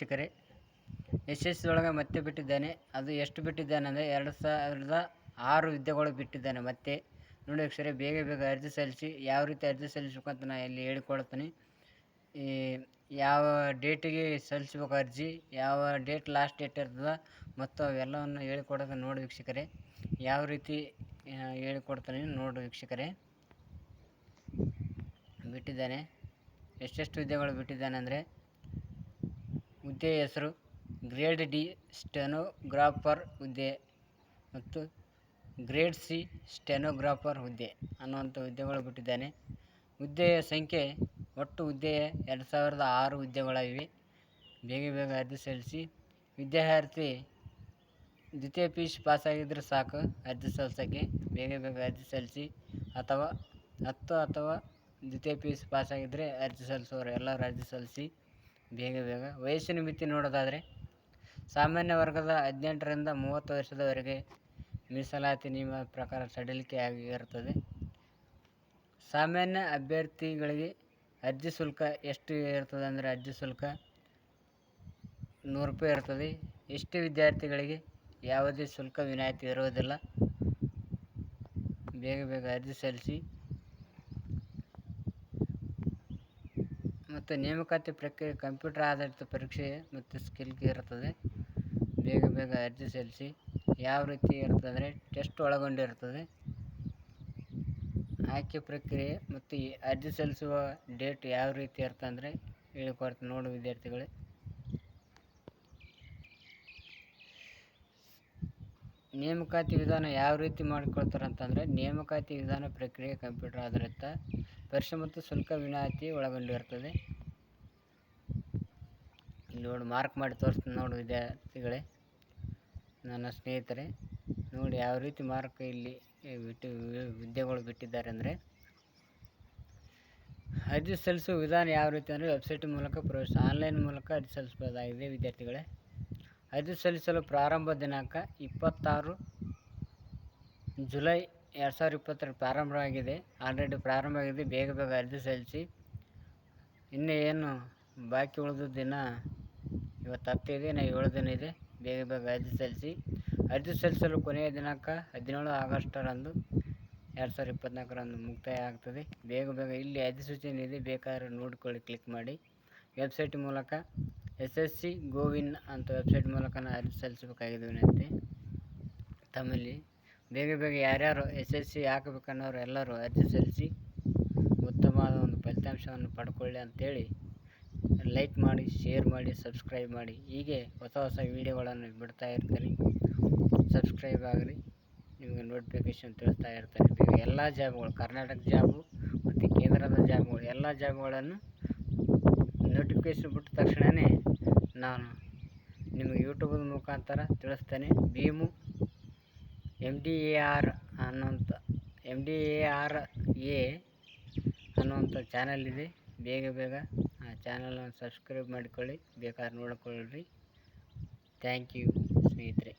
ವೀಕ್ಷಕರೇ, SSC ಒಳಗೆ ಮತ್ತೆ ಬಿಟ್ಟಿದ್ದಾನೆ. ಅದು ಎಷ್ಟು ಬಿಟ್ಟಿದ್ದಾನೆ ಅಂದರೆ 2006 ಹುದ್ದೆಗಳು ಬಿಟ್ಟಿದ್ದಾನೆ. ಮತ್ತೆ ನೋಡಿ ವೀಕ್ಷಕರೇ, ಬೇಗ ಅರ್ಜಿ ಸಲ್ಲಿಸಿ. ಯಾವ ರೀತಿ ಅರ್ಜಿ ಸಲ್ಲಿಸಬೇಕು ಅಂತ ನಾನು ಇಲ್ಲಿ ಹೇಳಿಕೊಡ್ತೀನಿ. ಈ ಯಾವ ಡೇಟಿಗೆ ಸಲ್ಲಿಸ್ಬೇಕು ಅರ್ಜಿ, ಯಾವ ಡೇಟ್ ಲಾಸ್ಟ್ ಡೇಟ್ ಇರ್ತದೆ ಮತ್ತು ಅವೆಲ್ಲವನ್ನು ಹೇಳಿಕೊಡೋದು ನೋಡಿ ವೀಕ್ಷಕರೇ. ಯಾವ ರೀತಿ ಹೇಳಿಕೊಡ್ತಾನೆ ನೋಡಿ ವೀಕ್ಷಕರೇ. ಬಿಟ್ಟಿದ್ದಾನೆ, ಎಷ್ಟೆಷ್ಟು ಹುದ್ದೆಗಳು ಬಿಟ್ಟಿದ್ದಾನೆ ಅಂದರೆ, ಹುದ್ದೆಯ ಹೆಸರು ಗ್ರೇಡ್ ಡಿ ಸ್ಟೆನೋಗ್ರಾಫರ್ ಹುದ್ದೆ ಮತ್ತು ಗ್ರೇಡ್ ಸಿ ಸ್ಟೆನೋಗ್ರಾಫರ್ ಹುದ್ದೆ ಅನ್ನುವಂಥ ಹುದ್ದೆಗಳು ಬಿಟ್ಟಿದ್ದಾನೆ. ಹುದ್ದೆಯ ಸಂಖ್ಯೆ ಒಟ್ಟು ಹುದ್ದೆಯ 2006 ಹುದ್ದೆಗಳಿವೆ. ಬೇಗ ಅರ್ಜಿ ಸಲ್ಲಿಸಿ. ವಿದ್ಯಾರ್ಥಿ ದ್ವಿತೀಯ PUC ಪಾಸಾಗಿದ್ದರೆ ಸಾಕು ಅರ್ಜಿ ಸಲ್ಲಿಸೋಕ್ಕೆ. ಬೇಗ ಅರ್ಜಿ ಸಲ್ಲಿಸಿ. ಅಥವಾ 10 ಅಥವಾ ದ್ವಿತೀಯ PUC ಪಾಸಾಗಿದ್ದರೆ ಅರ್ಜಿ ಸಲ್ಲಿಸೋರು ಎಲ್ಲರೂ ಅರ್ಜಿ ಸಲ್ಲಿಸಿ. ಬೇಗ ವಯಸ್ಸಿನ ಮಿತಿ ನೋಡೋದಾದರೆ, ಸಾಮಾನ್ಯ ವರ್ಗದ 18ರಿಂದ 30 ವರ್ಷದವರೆಗೆ ಮೀಸಲಾತಿ ನಿಯಮ ಪ್ರಕಾರ ಸಡಿಲಿಕೆ ಆಗಿರುತ್ತದೆ. ಸಾಮಾನ್ಯ ಅಭ್ಯರ್ಥಿಗಳಿಗೆ ಅರ್ಜಿ ಶುಲ್ಕ ಎಷ್ಟು ಇರ್ತದೆ ಅಂದರೆ, ಅರ್ಜಿ ಶುಲ್ಕ 100 ರೂಪಾಯಿ ಇರ್ತದೆ. ST ವಿದ್ಯಾರ್ಥಿಗಳಿಗೆ ಯಾವುದೇ ಶುಲ್ಕ ವಿನಾಯಿತಿ ಇರುವುದಿಲ್ಲ. ಬೇಗ ಅರ್ಜಿ ಸಲ್ಲಿಸಿ. ಮತ್ತು ನೇಮಕಾತಿ ಪ್ರಕ್ರಿಯೆ ಕಂಪ್ಯೂಟರ್ ಆಧಾರಿತ ಪರೀಕ್ಷೆ ಮತ್ತು ಸ್ಕಿಲ್ಗೆ ಇರುತ್ತದೆ. ಬೇಗ ಅರ್ಜಿ ಸಲ್ಲಿಸಿ. ಯಾವ ರೀತಿ ಇರ್ತದೆ ಅಂದರೆ, ಟೆಸ್ಟ್ ಒಳಗೊಂಡಿರುತ್ತದೆ. ಆಯ್ಕೆ ಪ್ರಕ್ರಿಯೆ ಮತ್ತು ಈ ಅರ್ಜಿ ಸಲ್ಲಿಸುವ ಡೇಟ್ ಯಾವ ರೀತಿ ಇರ್ತದೆ ಅಂದರೆ ಹೇಳಿಕೊಡ್ತೀನಿ ನೋಡಿ ವಿದ್ಯಾರ್ಥಿಗಳೇ. ನೇಮಕಾತಿ ವಿಧಾನ ಯಾವ ರೀತಿ ಮಾಡಿಕೊಳ್ತಾರೆ ಅಂತಂದರೆ, ನೇಮಕಾತಿ ವಿಧಾನ ಪ್ರಕ್ರಿಯೆ ಕಂಪ್ಯೂಟರ್ ಆಧಾರಿತ ಪರೀಕ್ಷೆ ಮತ್ತು ಶುಲ್ಕ ವಿನಾಯಿತಿ ಒಳಗೊಂಡಿರುತ್ತದೆ. ಇಲ್ಲಿ ನೋಡಿ ಮಾರ್ಕ್ ಮಾಡಿ ತೋರಿಸ್ತೀನಿ ನೋಡಿ ವಿದ್ಯಾರ್ಥಿಗಳೇ, ನನ್ನ ಸ್ನೇಹಿತರೆ. ನೋಡಿ ಯಾವ ರೀತಿ ಮಾರ್ಕ್ ಇಲ್ಲಿ ಹುದ್ದೆಗಳು ಬಿಟ್ಟಿದ್ದಾರೆ ಅಂದರೆ, ಅರ್ಜಿ ಸಲ್ಲಿಸುವ ವಿಧಾನ ಯಾವ ರೀತಿ ಅಂದರೆ, ವೆಬ್ಸೈಟ್ ಮೂಲಕ ಪ್ರವೇಶ, ಆನ್ಲೈನ್ ಮೂಲಕ ಅರ್ಜಿ ಸಲ್ಲಿಸಬಹುದಾಗಿದೆ ವಿದ್ಯಾರ್ಥಿಗಳೇ. ಅರ್ಜಿ ಸಲ್ಲಿಸಲು ಪ್ರಾರಂಭ ದಿನಾಂಕ 26 ಜುಲೈ 2020 ಪ್ರಾರಂಭವಾಗಿದೆ. ಆಲ್ರೆಡಿ ಪ್ರಾರಂಭ ಆಗಿದೆ. ಬೇಗ ಅರ್ಜಿ ಸಲ್ಲಿಸಿ. ಇನ್ನೂ ಏನು ಬಾಕಿ ಉಳಿದ ದಿನ, ಇವತ್ತು 10 ಇದೆ, ಇನ್ನು 7 ದಿನ ಇದೆ. ಬೇಗ ಅರ್ಜಿ ಸಲ್ಲಿಸಿ. ಅರ್ಜಿ ಸಲ್ಲಿಸಲು ಕೊನೆಯ ದಿನಾಂಕ 17 ಆಗಸ್ಟರಂದು 2024ರಂದು ಮುಕ್ತಾಯ ಆಗ್ತದೆ. ಬೇಗ ಇಲ್ಲಿ ಅಧಿಸೂಚನೆ ಇದೆ, ಬೇಕಾದ್ರೆ ನೋಡಿಕೊಳ್ಳಿ, ಕ್ಲಿಕ್ ಮಾಡಿ. ವೆಬ್ಸೈಟ್ ಮೂಲಕ SSC ಗೋವಿನ್ ಅಂತ ವೆಬ್ಸೈಟ್ ಮೂಲಕ ಅರ್ಜಿ ಸಲ್ಲಿಸಬೇಕಾಗಿದೆ ವಿನಂತಿ ತಮ್ಮಲ್ಲಿ. ಬೇಗ ಯಾರ್ಯಾರು SSC ಹಾಕಬೇಕನ್ನೋರು ಎಲ್ಲರೂ ಅರ್ಜಿ ಸಲ್ಲಿಸಿ ಉತ್ತಮವಾದ ಒಂದು ಫಲಿತಾಂಶವನ್ನು ಪಡ್ಕೊಳ್ಳಿ ಅಂತೇಳಿ ಲೈಕ್ ಮಾಡಿ, ಶೇರ್ ಮಾಡಿ, ಸಬ್ಸ್ಕ್ರೈಬ್ ಮಾಡಿ. ಹೀಗೆ ಹೊಸ ವೀಡಿಯೋಗಳನ್ನು ಬಿಡ್ತಾ ಇರ್ತೀನಿ. ಸಬ್ಸ್ಕ್ರೈಬ್ ಆಗಲಿ, ನಿಮಗೆ ನೋಟಿಫಿಕೇಷನ್ ತಿಳಿಸ್ತಾ ಇರ್ತಾರೆ. ಬೇಗ ಎಲ್ಲ ಜಾಬ್ಗಳು, ಕರ್ನಾಟಕ ಜಾಬು ಮತ್ತು ಕೇಂದ್ರದ ಜಾಬ್ಗಳು, ಎಲ್ಲ ಜಾಬ್ಗಳನ್ನು ನೋಟಿಫಿಕೇಷನ್ ಬಿಟ್ಟ ತಕ್ಷಣವೇ ನಾನು ನಿಮಗೆ ಯೂಟ್ಯೂಬ್ ಮುಖಾಂತರ ತಿಳಿಸ್ತೇನೆ. ಭೀಮು MDAR ಅನ್ನುವಂಥ ಚಾನಲ್ ಇದೆ. ಬೇಗ ಆ ಚಾನಲನ್ನು ಸಬ್ಸ್ಕ್ರೈಬ್ ಮಾಡಿಕೊಳ್ಳಿ, ಬೇಕಾದ್ರೆ ನೋಡಿಕೊಳ್ಳ್ರಿ. ಥ್ಯಾಂಕ್ ಯು ಸ್ನೇಹಿತರೆ.